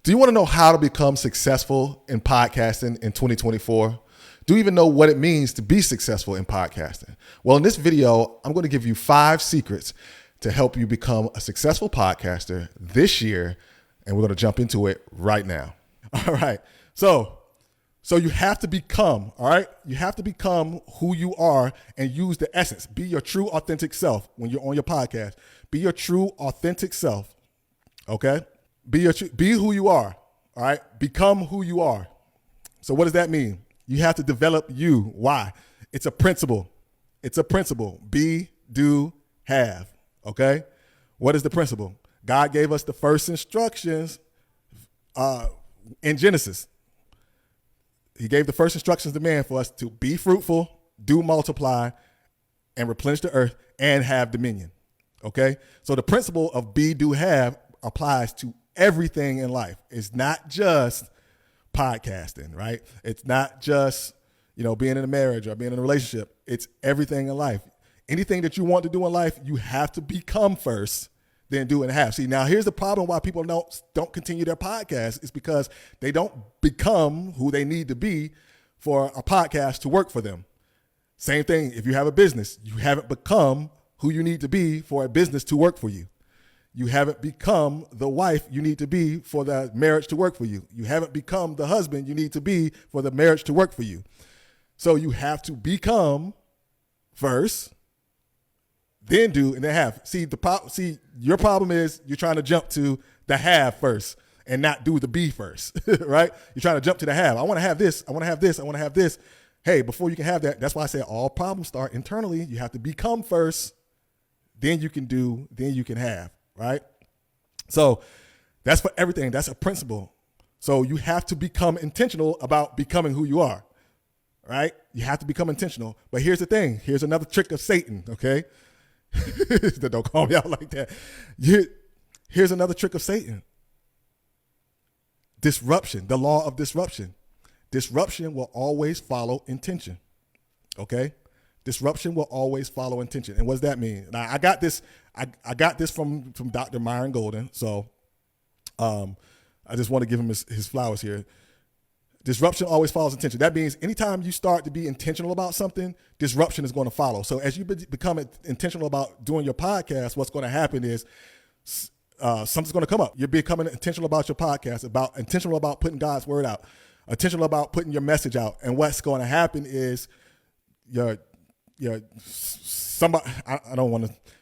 Do you want to know how to become successful in podcasting in 2024? Do you even know what it means to be successful in podcasting? Well, in this video, I'm going to give you 5 secrets to help you become a successful podcaster this year, and we're going to jump into it right now. All right. So you have to become, all right? You have to become who you are and use the essence. Be your true, authentic self when you're on your podcast. Be your true, authentic self, okay? Be who you are, all right? Become who you are. So what does that mean? You have to develop you. Why? It's a principle. It's a principle. Be, do, have, okay? What is the principle? God gave us the first instructions in Genesis. He gave the first instructions to man for us to be fruitful, do multiply, and replenish the earth, and have dominion, okay? So the principle of be, do, have applies to everything in life. It's not just podcasting, right? It's not just, being in a marriage or being in a relationship. It's everything in life. Anything that you want to do in life, you have to become first, then do and have. See, now here's the problem why people don't continue their podcast. It's because they don't become who they need to be for a podcast to work for them. Same thing, if you have a business, you haven't become who you need to be for a business to work for you. You haven't become the wife you need to be for the marriage to work for you. You haven't become the husband you need to be for the marriage to work for you. So you have to become first, then do, and then have. See, your problem is you're trying to jump to the have first and not do the be first, right? You're trying to jump to the have. I want to have this. I want to have this. I want to have this. Hey, before you can have that, that's why I say all problems start internally. You have to become first, then you can do, then you can have. Right? So that's for everything. That's a principle. So you have to become intentional about becoming who you are. Right? You have to become intentional. But here's the thing. Here's another trick of Satan. Okay? Don't call me out like that. Here's another trick of Satan. Disruption. The law of disruption. Disruption will always follow intention. Okay? Disruption will always follow intention. And what does that mean? Now, I got this from Dr. Myron Golden. So I just want to give him his flowers here. Disruption always follows intention. That means anytime you start to be intentional about something, disruption is going to follow. So as you become intentional about doing your podcast, what's going to happen is something's going to come up. You're becoming intentional about your podcast, intentional about putting God's word out, intentional about putting your message out. And what's going to happen is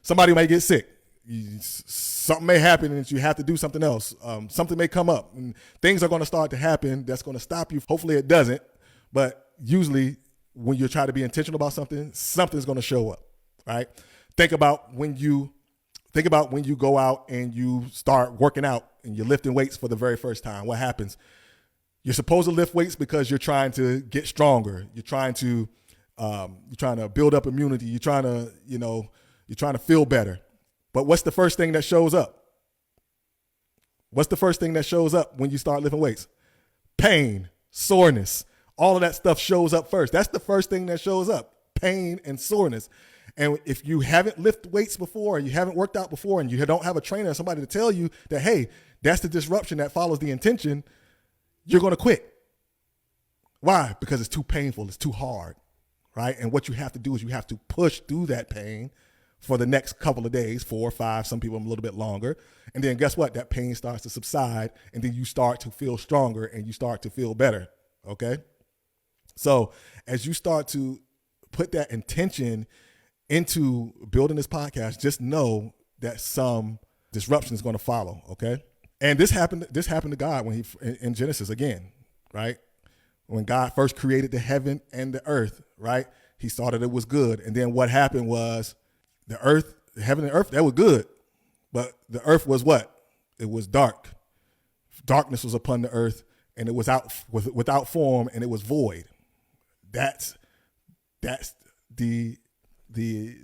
somebody may get sick. Something may happen and you have to do something else. Something may come up and things are going to start to happen that's going to stop you. Hopefully it doesn't, but usually when you try to be intentional about something, something's going to show up, right? Think about when you go out and you start working out and you're lifting weights for the very first time. What happens? You're supposed to lift weights because you're trying to get stronger. You're trying to build up immunity. You're trying to feel better. But what's the first thing that shows up? What's the first thing that shows up when you start lifting weights? Pain, soreness, all of that stuff shows up first. That's the first thing that shows up, pain and soreness. And if you haven't lifted weights before, and you haven't worked out before, and you don't have a trainer or somebody to tell you that, hey, that's the disruption that follows the intention, you're going to quit. Why? Because it's too painful. It's too hard. Right? And what you have to do is you have to push through that pain for the next couple of days, 4 or 5, some people a little bit longer. And then guess what? That pain starts to subside and then you start to feel stronger and you start to feel better. Okay? So as you start to put that intention into building this podcast, just know that some disruption is going to follow. Okay? And this happened to God when in Genesis again, right? When God first created the heaven and the earth, right? He saw that it was good. And then what happened was the heaven and earth, that was good. But the earth was what? It was dark. Darkness was upon the earth and it was without form and it was void. That's the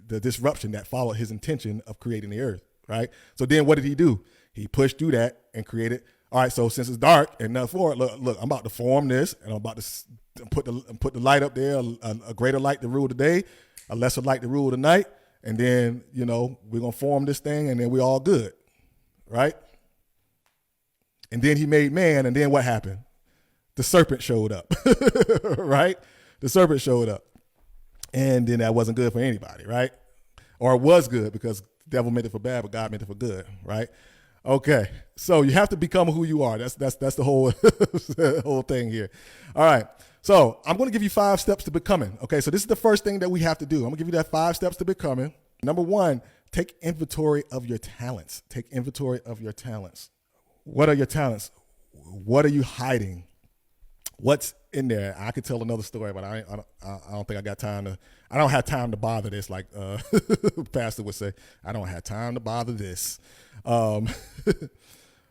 disruption that followed his intention of creating the earth, right? So then what did he do? He pushed through that and created. All right, so since it's dark and nothing for it, look, I'm about to form this, and I'm about to put the light up there, a greater light to rule the day, a lesser light to rule the night, and then we're gonna form this thing, and then we're all good, right? And then he made man, and then what happened? The serpent showed up, right? The serpent showed up. And then that wasn't good for anybody, right? Or it was good because the devil meant it for bad, but God meant it for good, right? Okay, so you have to become who you are. That's the whole whole thing here. All right, so I'm going to give you 5 steps to becoming. Okay, so this is the first thing that we have to do. I'm going to give you that 5 steps to becoming. Number 1, take inventory of your talents. Take inventory of your talents. What are your talents? What are you hiding? What's in there? I could tell another story, but I don't think I got time to. I don't have time to bother this, like Pastor would say. I don't have time to bother this. But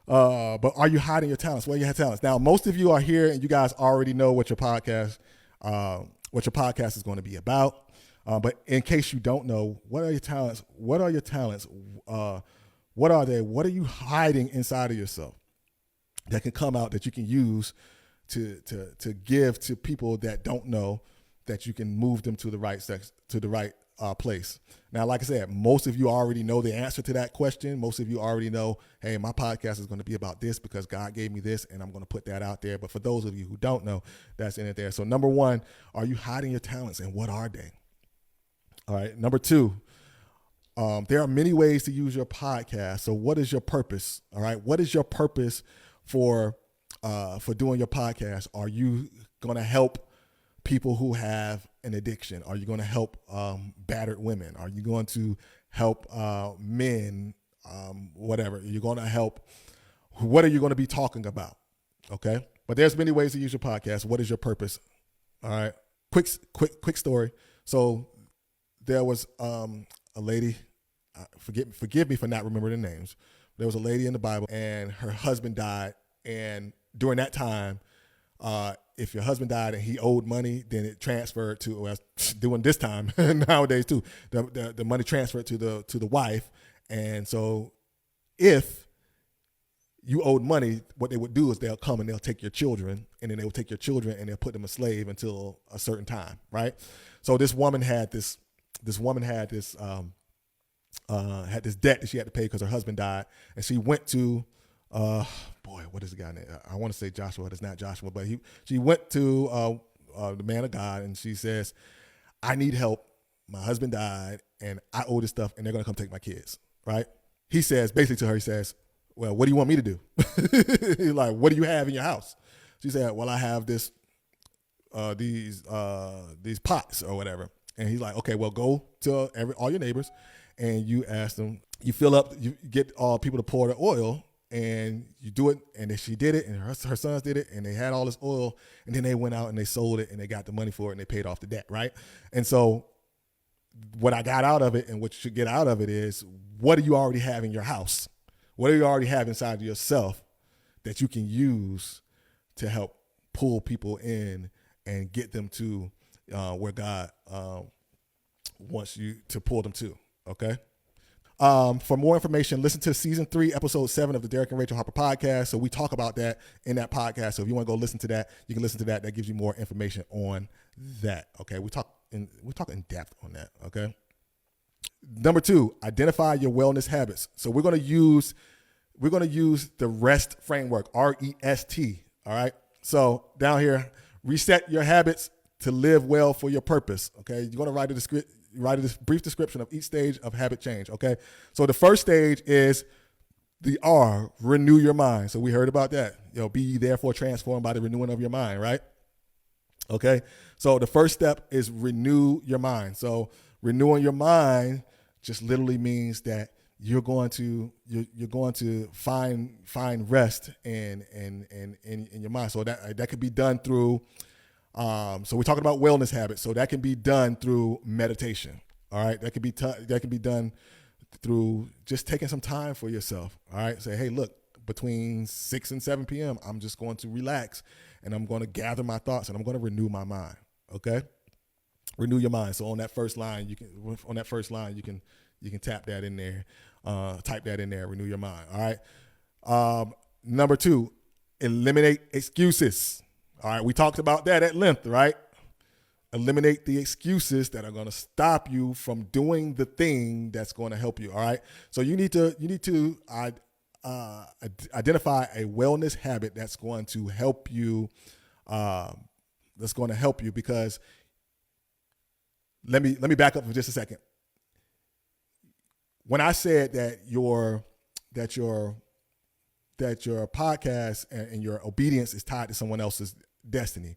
are you hiding your talents? What are your talents? Now, most of you are here, and you guys already know what your podcast is going to be about. But in case you don't know, what are your talents? What are your talents? What are they? What are you hiding inside of yourself that can come out that you can use to give to people that don't know, that you can move them to the right place. Now, like I said, most of you already know the answer to that question. Most of you already know, hey, my podcast is going to be about this because God gave me this, and I'm going to put that out there. But for those of you who don't know, that's in it there. So number 1, are you hiding your talents, and what are they? All right. Number 2, there are many ways to use your podcast. So what is your purpose? All right. What is your purpose for doing your podcast? Are you going to help people who have an addiction? Are you going to help battered women? Are you going to help men? Whatever. You're going to help. What are you going to be talking about? Okay. But there's many ways to use your podcast. What is your purpose? All right. Quick story. So there was a lady. Forgive me for not remembering the names. There was a lady in the Bible, and her husband died. And during that time, if your husband died and he owed money, then it transferred to, well, doing this time nowadays too, the money transferred to the wife. And so if you owed money, what they would do is they'll come and they'll take your children, and then they'll take your children and they'll put them a slave until a certain time, right? So this woman had this debt that she had to pay because her husband died, and she went to what is the guy name? I want to say Joshua, but it's not Joshua, but she went to the man of God, and she says, I need help. My husband died, and I owe this stuff, and they're going to come take my kids, right? He says, basically to her, he says, well, what do you want me to do? He's like, what do you have in your house? She said, well, I have these pots or whatever. And he's like, okay, well, go to all your neighbors, and you ask them, you fill up, you get all people to pour the oil, and you do it. And then she did it, and her sons did it, and they had all this oil, and then they went out and they sold it, and they got the money for it, and they paid off the debt, right? And so what I got out of it, and what you should get out of it, is what do you already have in your house? What do you already have inside of yourself that you can use to help pull people in and get them to where God wants you to pull them to, okay? For more information, listen to season 3, episode 7 of the Derrick and Rachel Harper podcast. So we talk about that in that podcast. So if you want to go listen to that, you can listen to that. That gives you more information on that. Okay. We talk in depth on that. Okay. Number 2, identify your wellness habits. So we're going to use the REST framework, REST. All right. So down here, reset your habits to live well for your purpose. Okay. You're going to write a brief description of each stage of habit change. Okay. So the first stage is the R, renew your mind. So we heard about that. Be ye therefore transformed by the renewing of your mind, right? Okay. So the first step is renew your mind. So renewing your mind just literally means that you're going to find rest in your mind. So that could be done through. So we're talking about wellness habits. So that can be done through meditation. All right. That can be done through just taking some time for yourself. All right. Say, hey, look, between 6 and 7 p.m., I'm just going to relax, and I'm going to gather my thoughts, and I'm going to renew my mind. Okay. Renew your mind. So on that first line, you can tap that in there, type that in there, renew your mind. All right. Number 2, eliminate excuses. All right. We talked about that at length, right? Eliminate the excuses that are going to stop you from doing the thing that's going to help you. All right. So you need to identify a wellness habit that's going to help you. Because let me back up for just a second. When I said that your podcast and your obedience is tied to someone else's destiny,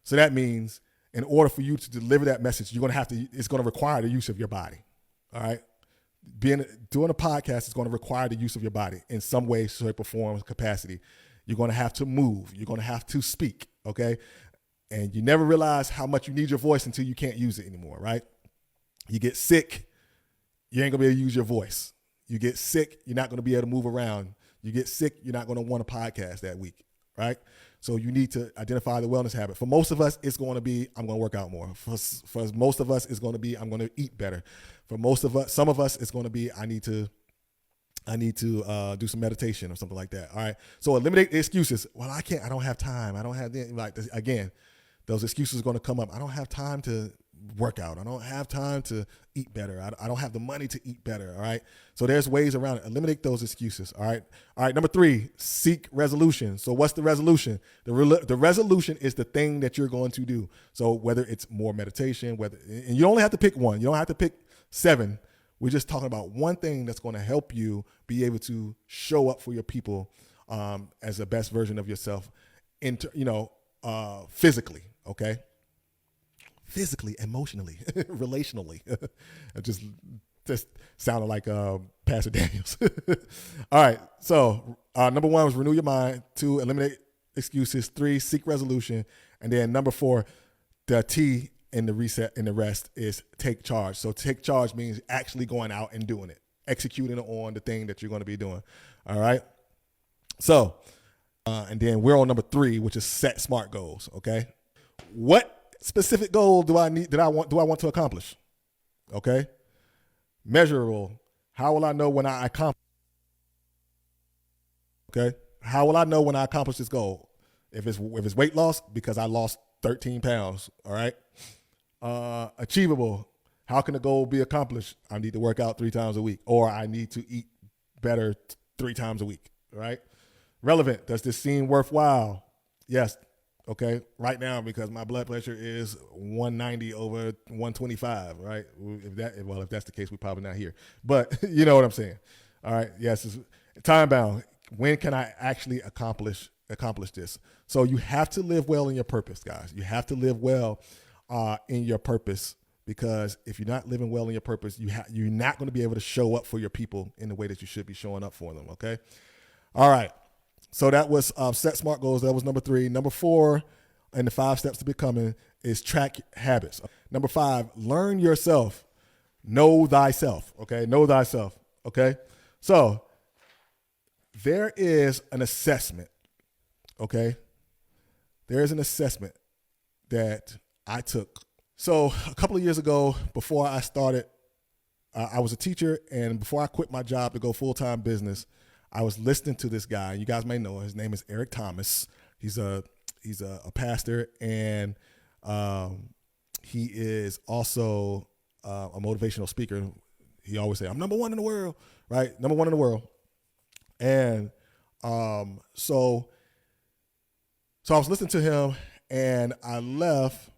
so that means in order for you to deliver that message, it's going to require the use of your body. All right. Doing a podcast is going to require the use of your body in some way, shape, or form, capacity. You're going to have to move. You're going to have to speak. Okay. And you never realize how much you need your voice until you can't use it anymore, right? You get sick, you ain't gonna be able to use your voice. You get sick, you're not gonna be able to move around. You get sick, you're not gonna want to podcast that week, right? So you need to identify the wellness habit. For most of us, it's going to be, I'm going to work out more. For most of us, it's going to be, I'm going to eat better. For some of us, it's going to be, I need to do some meditation or something like that. All right. So eliminate the excuses. Well, I can't, I don't have time. I don't have again, those excuses are going to come up. I don't have time to work out. I don't have time to eat better. I don't have the money to eat better. All right. So there's ways around it. Eliminate those excuses. All right. All right. Number 3, seek resolution. So what's the resolution? The resolution is the thing that you're going to do. So whether it's more meditation, and you only have to pick one, you don't have to pick 7. We're just talking about one thing that's going to help you be able to show up for your people as the best version of yourself, physically. Okay. Physically, emotionally, relationally. It just sounded like Pastor Daniels. All right. So number 1 was renew your mind. 2, eliminate excuses. 3, seek resolution. And then number 4, the T in the reset and the rest is take charge. So take charge means actually going out and doing it, executing on the thing that you're going to be doing. All right. So, and then we're on number 3, which is set SMART goals. Okay. What specific goal do I want to accomplish? Okay. Measurable. How will I know when I accomplish? Okay. How will I know when I accomplish this goal? If it's weight loss, because I lost 13 pounds. All right. Achievable. How can the goal be accomplished? I need to work out 3 times a week, or I need to eat better 3 times a week. Right. Relevant. Does this seem worthwhile? Yes. Okay, right now, because my blood pressure is 190 over 125, right? If that's the case, we're probably not here. But you know what I'm saying. All right, yes, it's time bound. When can I actually accomplish this? So you have to live well in your purpose, guys. You have to live well in your purpose, because if you're not living well in your purpose, you're not going to be able to show up for your people in the way that you should be showing up for them. Okay, all right. So that was set SMART goals. That was number 3. Number 4 in the 5 steps to becoming is track habits. Number 5, learn yourself. Know thyself. Okay. Know thyself. Okay. So there is an assessment. Okay. There is an assessment that I took. So a couple of years ago, before I started, I was a teacher, and before I quit my job to go full-time business, I was listening to this guy. You guys may know him. His name is Eric Thomas. He's a pastor, and he is also a motivational speaker. He always say, "I'm number 1 in the world," right? Number 1 in the world. And so I was listening to him, and I left.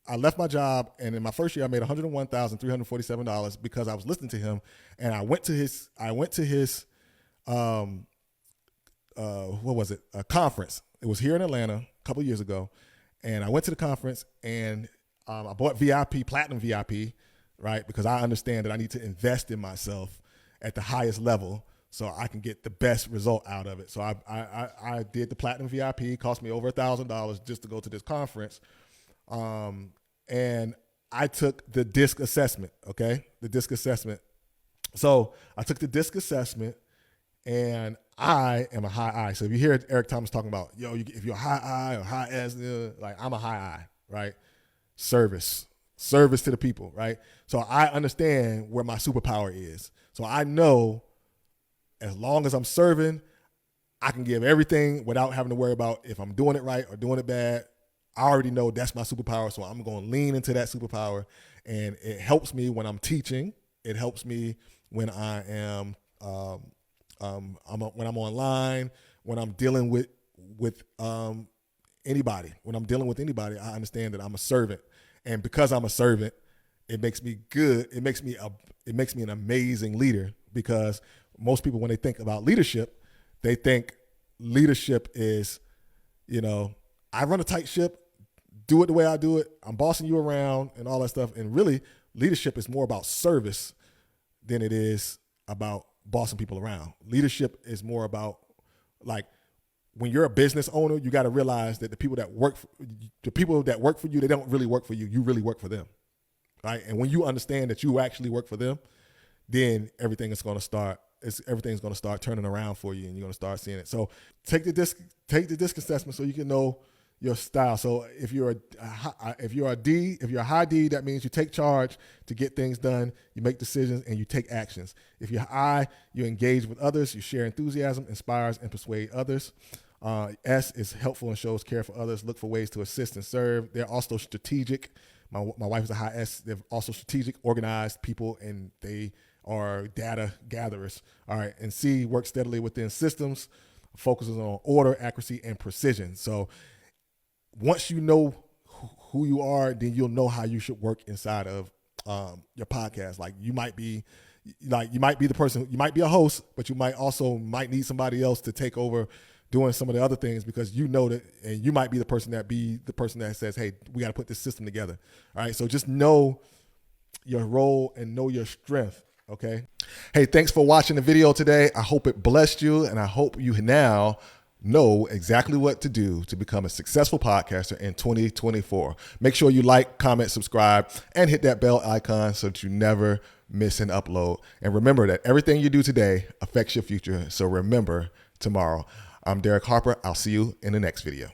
I left my job, and in my first year, I made $101,347 because I was listening to him, and I went to his what was it? A conference. It was here in Atlanta a couple of years ago, and I went to the conference, and I bought VIP, platinum VIP, right? Because I understand that I need to invest in myself at the highest level so I can get the best result out of it. So I did the platinum VIP. It cost me over $1,000 just to go to this conference. And I took the DISC assessment, okay? The DISC assessment. So I took the DISC assessment, and I am a high I. So if you hear Eric Thomas talking about, if you're a high I or high S, like I'm a high I, right? Service to the people, right? So I understand where my superpower is. So I know as long as I'm serving, I can give everything without having to worry about if I'm doing it right or doing it bad. I already know that's my superpower, so I'm going to lean into that superpower, and it helps me when I'm teaching. It helps me when I am when I'm online, when I'm dealing with anybody. When I'm dealing with anybody, I understand that I'm a servant, and because I'm a servant, it makes me good. It makes me an amazing leader, because most people, when they think about leadership, they think leadership is, I run a tight ship, do it the way I do it, I'm bossing you around and all that stuff. And really, leadership is more about service than it is about bossing people around. Leadership is more about, like, when you're a business owner, you got to realize that the people that work for you, they don't really work for you. You really work for them, right? And when you understand that you actually work for them, then everything's going to start turning around for you, and you're going to start seeing it. So take the disc assessment so you can know your style. So if you're a high D, that means you take charge to get things done, you make decisions, and you take actions. If you're I, you engage with others, you share enthusiasm, inspires, and persuade others. S is helpful and shows care for others, look for ways to assist and serve. They're also strategic. My wife is a high S. They're also strategic, organized people, and they are data gatherers. All right. And C, work steadily within systems, focuses on order, accuracy, and precision. So once you know who you are, then you'll know how you should work inside of your podcast. Like, you might be the person, you might be a host, but you might need somebody else to take over doing some of the other things, because you know that, and you might be the person that says, hey, we got to put this system together. All right. So just know your role and know your strength. Okay. Hey, thanks for watching the video today. I hope it blessed you, and I hope you now know exactly what to do to become a successful podcaster in 2024. Make sure you like, comment, subscribe, and hit that bell icon so that you never miss an upload. And remember that everything you do today affects your future. So remember tomorrow. I'm Derrick Harper. I'll see you in the next video.